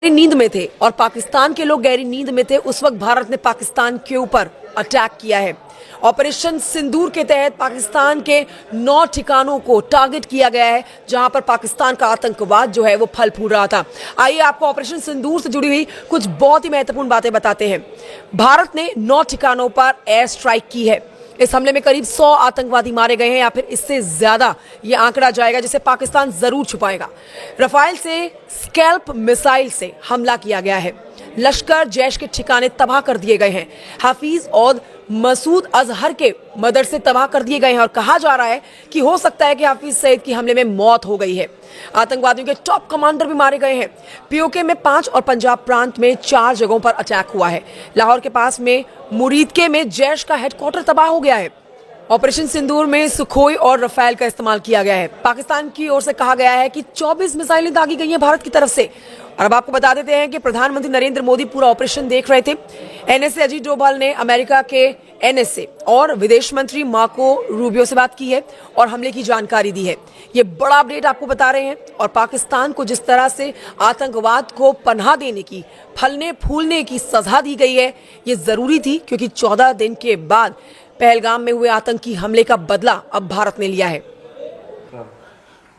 नींद में थे और पाकिस्तान के लोग गहरी नींद में थे, उस वक्त भारत ने पाकिस्तान के ऊपर अटैक किया है। ऑपरेशन सिंदूर के तहत पाकिस्तान के 9 ठिकानों को टारगेट किया गया है, जहां पर पाकिस्तान का आतंकवाद जो है वो फल फूल रहा था। आइए आपको ऑपरेशन सिंदूर से जुड़ी हुई कुछ बहुत ही महत्वपूर्ण बातें बताते हैं। भारत ने 9 ठिकानों पर एयर स्ट्राइक की है। इस हमले में करीब 100 आतंकवादी मारे गए हैं या फिर इससे ज्यादा ये आंकड़ा जाएगा, जिसे पाकिस्तान जरूर छुपाएगा। रफाल से स्कैल्प मिसाइल से हमला किया गया है। लश्कर जैश के ठिकाने तबाह कर दिए गए हैं। हाफिज और मसूद अजहर के मदरसे तबाह कर दिए गए हैं और कहा जा रहा है कि हो सकता है कि हाफिज सईद की हमले में मौत हो गई है। आतंकवादियों के टॉप कमांडर भी मारे गए हैं। पीओके में 5 और पंजाब प्रांत में 4 जगहों पर अटैक हुआ है। लाहौर के पास में मुरीदके में जैश का हेडक्वार्टर तबाह हो गया है। ऑपरेशन सिंदूर में सुखोई और रफाल का इस्तेमाल किया गया है। पाकिस्तान की ओर से कहा गया है कि 24 मिसाइलें दागी गई हैं भारत की तरफ से। और अब आपको बता देते हैं कि प्रधानमंत्री नरेंद्र मोदी पूरा ऑपरेशन देख रहे थे। एनएसए अजीत डोभाल ने अमेरिका के एनएसए और विदेश मंत्री मार्को रूबियो से बात की है और हमले की जानकारी दी है। ये बड़ा अपडेट आपको बता रहे हैं। और पाकिस्तान को जिस तरह से आतंकवाद को पनाह देने की, फलने फूलने की सजा दी गई है, ये जरूरी थी, क्योंकि 14 दिन के बाद पहलगाम में हुए आतंकी हमले का बदला अब भारत ने लिया है।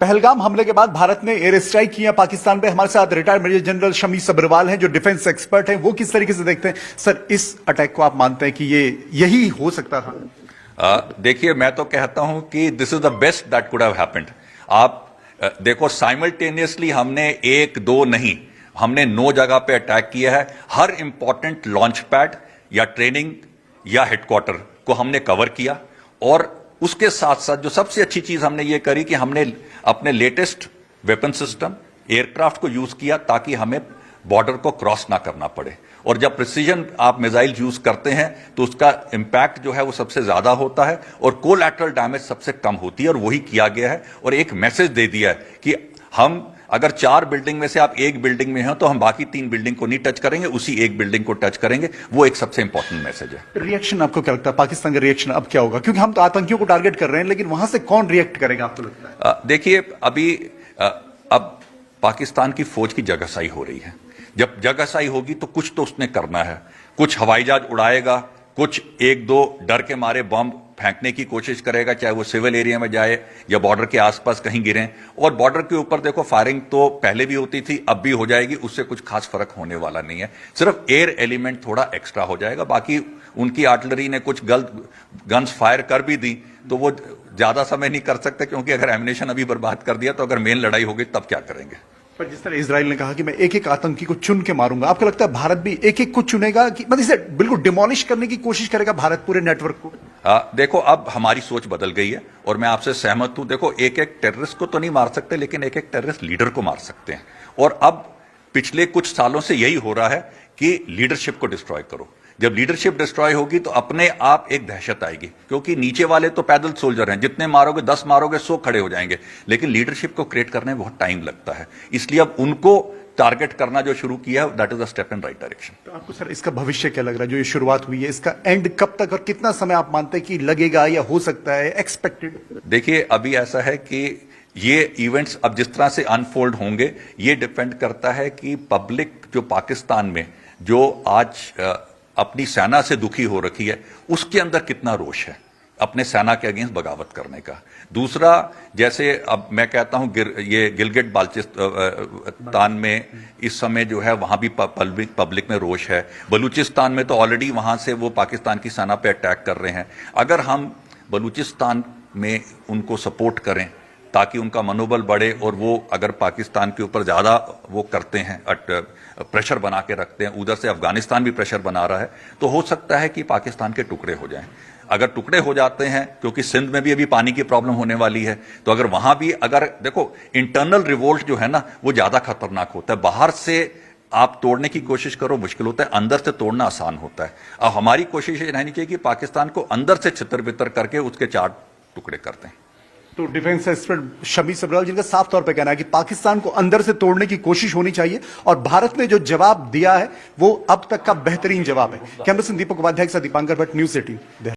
पहलगाम हमले के बाद भारत ने एयर स्ट्राइक किया पाकिस्तान पे। हमारे साथ retired major general Shami Sabharwal हैं, जो डिफेंस एक्सपर्ट हैं। वो किस तरीके से देखते हैं? सर, इस अटैक को आप मानते हैं कि ये यही हो सकता था? देखिए, मैं तो कहता हूं कि this is the best that could have happened. आप देखो, साइमल्टेनियसली हमने 1-2 नहीं, हमने 9 जगह पे अटैक किया है। हर इंपॉर्टेंट लॉन्च पैड या ट्रेनिंग या हेडक्वार्टर को हमने कवर किया। और उसके साथ साथ जो सबसे अच्छी चीज हमने ये करी कि हमने अपने लेटेस्ट वेपन सिस्टम एयरक्राफ्ट को यूज किया, ताकि हमें बॉर्डर को क्रॉस ना करना पड़े। और जब प्रिसीजन आप मिसाइल यूज करते हैं तो उसका इंपैक्ट जो है वो सबसे ज्यादा होता है और कोलैटरल डैमेज सबसे कम होती है, और वही किया गया है। और एक मैसेज दे दिया है कि हम अगर 4 बिल्डिंग में से आप एक बिल्डिंग में हो तो हम बाकी 3 बिल्डिंग को नहीं टच करेंगे, उसी एक बिल्डिंग को टच करेंगे। वो एक सबसे इंपॉर्टेंट मैसेज है। रिएक्शन आपको क्या लगता है, पाकिस्तान का रिएक्शन अब क्या होगा? क्योंकि हम तो आतंकियों को टारगेट कर रहे हैं, लेकिन वहां से कौन रिएक्ट करेगा आपको लगता है? देखिए, अभी अब पाकिस्तान की फौज की जगहसाई हो रही है। जब जगहसाई होगी तो कुछ तो उसने करना है। कुछ हवाई जहाज उड़ाएगा, कुछ 1-2 डर के मारे बम फेंकने की कोशिश करेगा, चाहे वो सिविल एरिया में जाए या बॉर्डर के आसपास कहीं गिरे। और बॉर्डर के ऊपर देखो, फायरिंग तो पहले भी होती थी, अब भी हो जाएगी, उससे कुछ खास फर्क होने वाला नहीं है। सिर्फ एयर एलिमेंट थोड़ा एक्स्ट्रा हो जाएगा। बाकी उनकी आर्टिलरी ने कुछ गन्स फायर कर भी दी तो वो ज्यादा समय नहीं कर सकते, क्योंकि अगर एमिनेशन अभी बर्बाद कर दिया तो अगर मेन लड़ाई होगी तब क्या करेंगे। पर जिस तरह इजराइल ने कहा कि मैं एक-एक आतंकी को चुन के मारूंगा, आपको लगता है भारत भी एक-एक को चुनेगा कि मतलब इसे बिल्कुल डिमोलिश करने की कोशिश करेगा भारत पूरे नेटवर्क को? देखो, अब हमारी सोच बदल गई है और मैं आपसे सहमत हूं। देखो, एक-एक टेररिस्ट को तो नहीं मार सकते, लेकिन एक-एक टेररिस्ट लीडर को मार सकते हैं। और अब पिछले कुछ सालों से यही हो रहा है कि लीडरशिप को डिस्ट्रॉय करो। जब लीडरशिप डिस्ट्रॉय होगी तो अपने आप एक दहशत आएगी, क्योंकि नीचे वाले तो पैदल सोल्जर हैं, जितने मारोगे 10 मारोगे 100 खड़े हो जाएंगे। लेकिन लीडरशिप को क्रिएट करने में बहुत टाइम लगता है, इसलिए अब उनको टारगेट करना जो शुरू किया है, that is a step in right direction. तो आपको सर इसका भविष्य क्या लग रहा है? जो ये शुरुआत हुई है, इसका एंड कब तक और कितना समय आप मानते हैं कि लगेगा या हो सकता है एक्सपेक्टेड? देखिए, अभी ऐसा है कि ये इवेंट्स अब जिस तरह से अनफोल्ड होंगे, ये डिपेंड करता है कि पब्लिक जो पाकिस्तान में जो आज अपनी सेना से दुखी हो रखी है, उसके अंदर कितना रोष है अपने सेना के अगेंस्ट बगावत करने का। दूसरा, जैसे अब मैं कहता हूं ये गिलगिट बाल्टिस्तान में इस समय जो है वहां भी पब्लिक में रोष है। बलूचिस्तान में तो ऑलरेडी वहां से वो पाकिस्तान की सेना पे अटैक कर रहे हैं। अगर हम बलूचिस्तान में उनको सपोर्ट करें ताकि उनका मनोबल बढ़े, और वो अगर पाकिस्तान के ऊपर ज्यादा वो करते हैं, प्रेशर बना के रखते हैं, उधर से अफगानिस्तान भी प्रेशर बना रहा है, तो हो सकता है कि पाकिस्तान के टुकड़े हो जाएं। अगर टुकड़े हो जाते हैं, क्योंकि सिंध में भी अभी पानी की प्रॉब्लम होने वाली है, तो अगर वहां भी अगर देखो, इंटरनल रिवोल्ट जो है ना, वो ज्यादा खतरनाक होता है। बाहर से आप तोड़ने की कोशिश करो, मुश्किल होता है, अंदर से तोड़ना आसान होता है। अब हमारी कोशिश ये रहनी चाहिए कि पाकिस्तान को अंदर से छितर बितर करके उसके 4 टुकड़े करते हैं। तो डिफेंस एक्सपर्ट शमी सब्रवाल, जिनका साफ तौर पे कहना है कि पाकिस्तान को अंदर से तोड़ने की कोशिश होनी चाहिए, और भारत ने जो जवाब दिया है वो अब तक का बेहतरीन जवाब है। कैमरा पर्सन दीपक उपाध्याय के साथ दीपांकर भट्ट, न्यूज़ 18।